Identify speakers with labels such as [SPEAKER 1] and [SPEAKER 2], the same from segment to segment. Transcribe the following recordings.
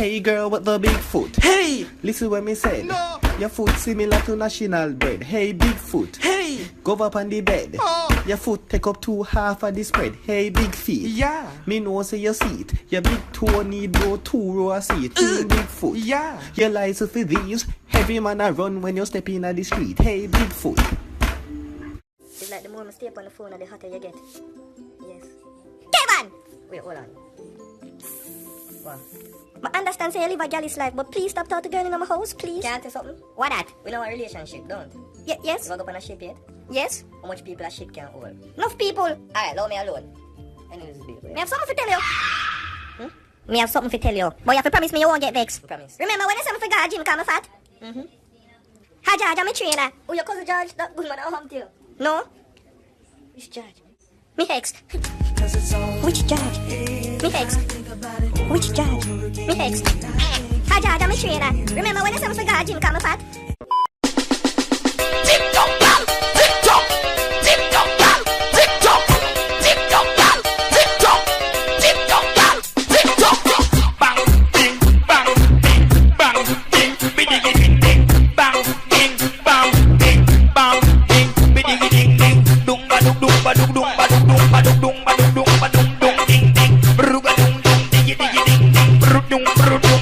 [SPEAKER 1] Hey girl with the big foot.
[SPEAKER 2] Hey!
[SPEAKER 1] Listen what me said.
[SPEAKER 2] No!
[SPEAKER 1] Your foot similar to national bread. Hey big foot.
[SPEAKER 2] Hey!
[SPEAKER 1] Go up on the bed.
[SPEAKER 2] Oh!
[SPEAKER 1] Your foot take up 2/2 of the spread. Hey big feet.
[SPEAKER 2] Yeah!
[SPEAKER 1] Me know say you see it. Your big toe need no 2 row of seat. Big foot.
[SPEAKER 2] Yeah!
[SPEAKER 1] Your license for these. Heavy man a run when you step in at the street. Hey big foot.
[SPEAKER 3] It's like the more I stay up on the phone, the hotter you get. Yes. Kevin! Wait, hold on. What? I understand say you live a galley's life, but please stop talking to girl in my house, please. Can't say something? What that? We know a relationship, don't? Yes. You want to go on a ship yet? Yes. How much people a ship can hold? Enough people. Alright, allow me alone. Me have something to tell you. Me have something to tell you. But you have to promise me you won't get vexed. Promise. Remember when I said I forgot Jim come fat? Hi George, I'm a trainer. Oh, your cousin George, that good man I'll hum to you. No? Which George? Me ex. Which George? Me ex. Which George? Me ex. Hi George, I'm a trainer. Remember when I said I forgot Jim come fat?
[SPEAKER 2] TikTok, bam! TikTok! TikTok, bam! TikTok! TikTok, bam! TikTok! TikTok, bam! TikTok! Bang, ding, bang, ding, bang, ding, biddy, ding, ding, bang, ding, bang, ding, bang, ding, biddy, ding, ding, dung ba dung dung ba dung dung ba dung dung ba dung dung ba dung dung ba dung dung ding ding, bruga dung dung diggy diggy ding ding, brud dung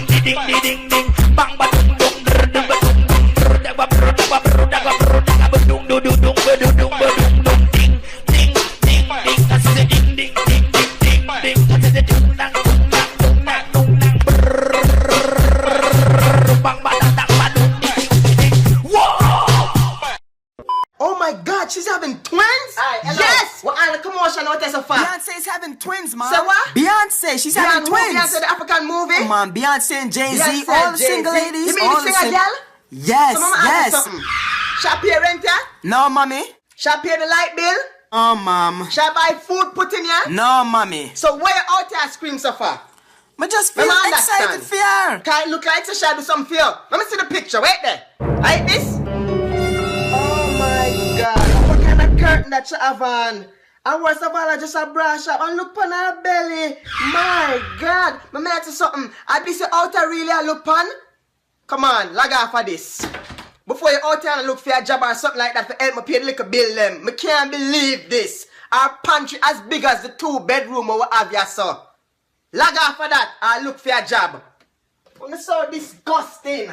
[SPEAKER 2] ding ding ding ding, bang ba dung dung brud ba dung dung brud ba brud ba brud ba brud ba dung dung dung dung ba dung dung ba dung dung ding ding ding ding, that's the ding ding ding ding ding ding, that's the dung dang dung dang dung dang dung dang bang ba dang dang ba dung ding ding. Whoa!
[SPEAKER 4] Oh my God, she's having twins? Yes! What kind of commotion what is so far?
[SPEAKER 5] Beyonce's having twins, man.
[SPEAKER 4] So what?
[SPEAKER 5] Beyonce, she's having twins.
[SPEAKER 4] Beyonce, the African movie?
[SPEAKER 5] Come on, Beyonce and Jay-Z,
[SPEAKER 4] Beyonce
[SPEAKER 5] all
[SPEAKER 4] and
[SPEAKER 5] the single
[SPEAKER 4] Jay-Z.
[SPEAKER 5] ladies.
[SPEAKER 4] You mean
[SPEAKER 5] all
[SPEAKER 4] the singer girl?
[SPEAKER 5] Yes,
[SPEAKER 4] So mama ask you
[SPEAKER 5] yes.
[SPEAKER 4] something. Shall I pay rent ya?
[SPEAKER 5] No, mommy.
[SPEAKER 4] Shall I pay the light bill?
[SPEAKER 5] Oh, mom.
[SPEAKER 4] Shall I buy food put in ya?
[SPEAKER 5] No, mommy.
[SPEAKER 4] So why you out here scream so far?
[SPEAKER 5] I just feel
[SPEAKER 4] Mama
[SPEAKER 5] excited
[SPEAKER 4] understand.
[SPEAKER 5] for her.
[SPEAKER 4] Can it look like so shall I do something for you? Let me see the picture, wait there. Like this? Oh my God. What kind of curtain that you have on? And worst of all, I just a brush up and look on her belly. My God. My man say something. I be say out here really I look on. Come on, log off of this. Before you out here and look for a job or something like that for help me pay the liquor bill them. I can't believe this. Our pantry as big as the 2-bedroom we have here, sir. Log off of that or look for a job. It's so disgusting.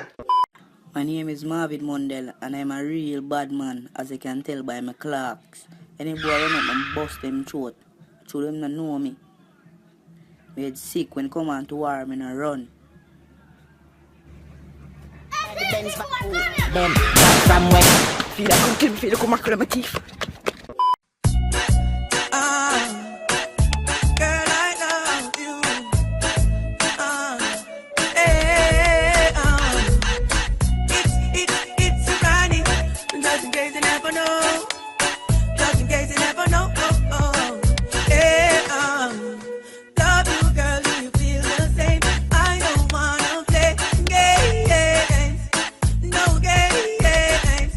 [SPEAKER 6] My name is Marvin Mundell and I'm a real bad man, as you can tell by my clocks. Any boy run up and bust them throat. So them not know me. Me get sick when come on to war, me not run.
[SPEAKER 3] Them from where? Feel like I'm macro on my teeth.
[SPEAKER 7] Girl, I love you. Hey, it's a running. Just in case you never know. Just in case you never know. Hey, love you, girl. Do you feel the same? I don't wanna play games. No games.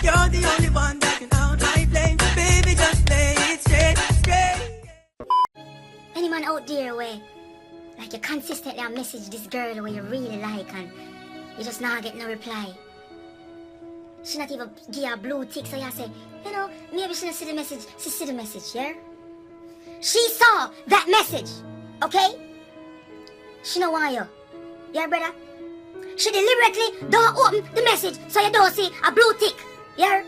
[SPEAKER 7] You're the only one that can out my flame. Baby, just play it straight.
[SPEAKER 8] Any man out there where like you consistently message this girl where you really like and you just not get no reply. She not even give you a blue tick, so you say, you know, maybe she not see the message. She see the message, yeah? She saw that message, okay? She know why you. Yeah, brother? She deliberately don't open the message so you don't see a blue tick, yeah?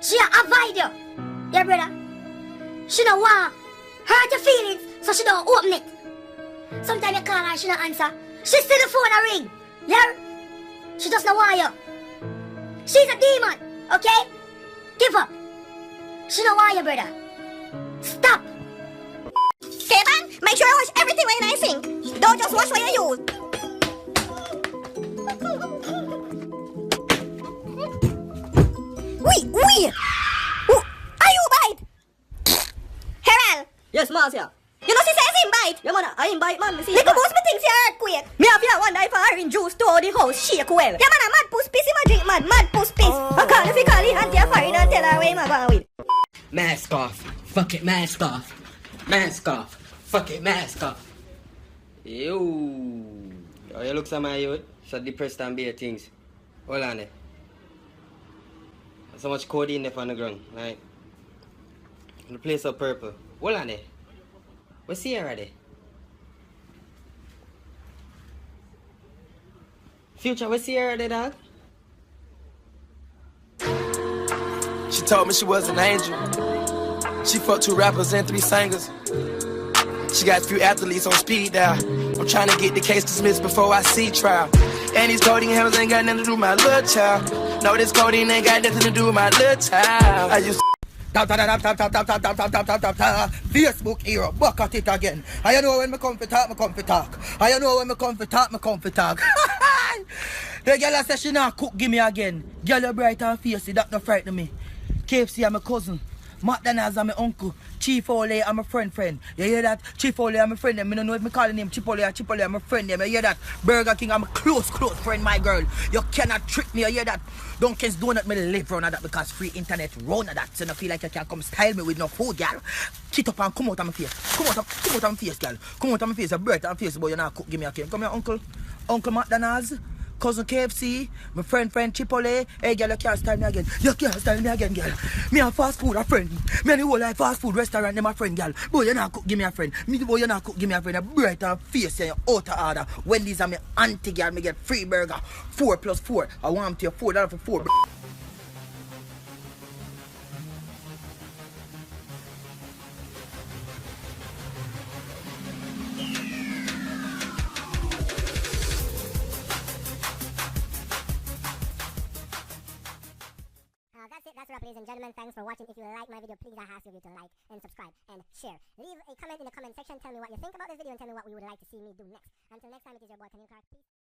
[SPEAKER 8] She avoid you, yeah, brother? She don't want hurt your feelings so she don't open it. Sometimes you call her, she don't answer. She see the phone a ring, yeah? She just know why you. She's a demon, okay? Give up. She know why you, brother. Stop.
[SPEAKER 3] Kevin, make sure you wash everything when I sink. Don't just wash what you use. Wait. Are you bite? Herald.
[SPEAKER 2] Yes, Marcia.
[SPEAKER 3] You know she says him bite.
[SPEAKER 2] Yeah, man, I invite man. See,
[SPEAKER 3] Little boss me thinks you're earthquake.
[SPEAKER 2] me have here one day for orange juice to the house shake well.
[SPEAKER 3] Yeah, man, a mad puss piss him a drink, man. Mad puss piss. I call if you call in auntie a foreign and tell her where him a going with.
[SPEAKER 9] Mask off. Fuck it, mask off. Mask off. Fuck it, mask off. Yo. Oh, you look some my youth. So depressed and bare things. Hold on there. There's so much codeine there on the ground. Like, the place up purple. Hold on there. Where's Sierra there? Future, where's Sierra there, dog?
[SPEAKER 2] She told me she was an angel. She fucked 2 rappers and 3 singers. She got a few athletes on speed dial. I'm trying to get the case dismissed before I see trial. And these codeine hammers ain't got nothing to do with my little child. No, this codeine ain't got nothing to do with my little child. I used to
[SPEAKER 10] Facebook hero, back at it again. I know when me come for talk, I know when me come for talk, The girl says she not cook, give me again. Girl, you bright and fierce, that no frighten me. KFC, I'm my cousin. McDonald's, I'm my uncle. Chief Ole, I'm a friend. You hear that? Chief Ole, I'm a friend. I don't know if me call him Chief Ole, I'm a friend. You hear that? Burger King, I'm a close friend, my girl. You cannot trick me, you hear that? Dunkin's Donut, me live round that because free internet round that. So I feel like you can come style me with no food, girl. Kit up and come out of my face. Come out of my face, girl. Come out of my face, a bright and face, boy, you not cook, give me a cake. Come here, uncle. Uncle McDonald's. Cousin KFC, my friend Chipotle. Hey girl, you can't style me again. You can't style me again, girl. Me a fast food a friend. Me and the whole life fast food restaurant, them a friend, girl. Boy, you not cook, give me a friend. Me boy, you not cook, give me a friend. A bright and face, you out of order. Wendy's are my auntie, girl. Me get free burger. 4 + 4. I want them to you $4 for 4.
[SPEAKER 8] That's a wrap, ladies and gentlemen. Thanks for watching. If you like my video, please I ask you to like and subscribe and share. Leave a comment in the comment section. Tell me what you think about this video and tell me what you would like to see me do next. Until next time, it is your boy Kenny Clark. Peace.